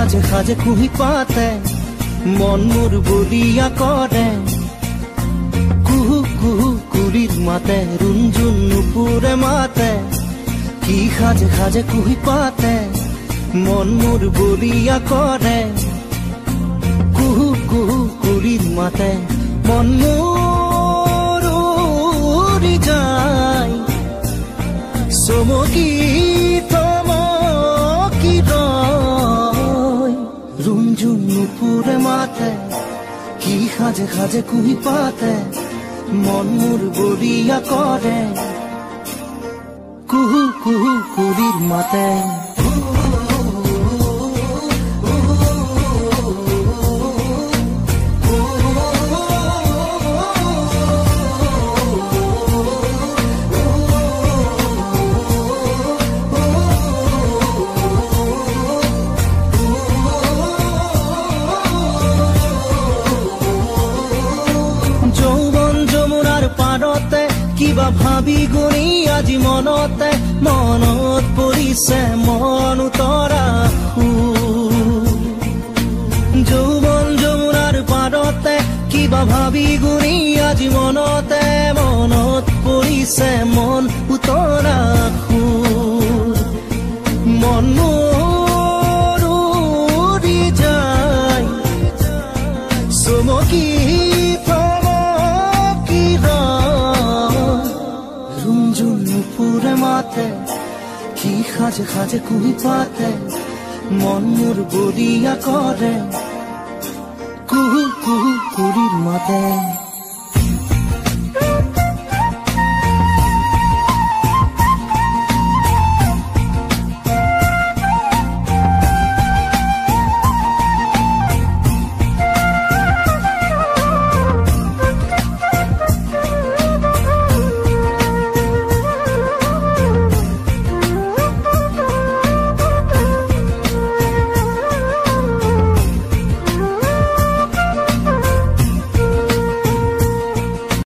সাজে সাজে কুহি পাতে মন মোর বলিয়া করে কুহু কুহু কুলির মাতে রুঞ্জুন নুপুরে মাতে কি সাজে সাজে কুহি পাতে মন মোর বলিয়া করে কুহু কুহু কুলির মাতে মন মোর উড়ি যায় চমকি থমকি রয় রুঞ্জুন নুপুরে মাতে কি সাজে সাজে কুহি পাতে মন মোর বলিয়া করে কুহু কুহু কুলির মাতে কিবা ভাবি গুণি আজি মনতে মনত পৰিছে মন উতৰা যৌৱন যমুনাৰ পাৰতে কিবা ভাবি গুণি আজি মনতে মনত পৰিছে মন উতৰা মন মোৰ উৰি যায় চমকি মাতে কি সাজে সাজে কুহি পাতে মন মোৰ বলিয়া কৰে কুহু কুহু কুলিৰ মাতে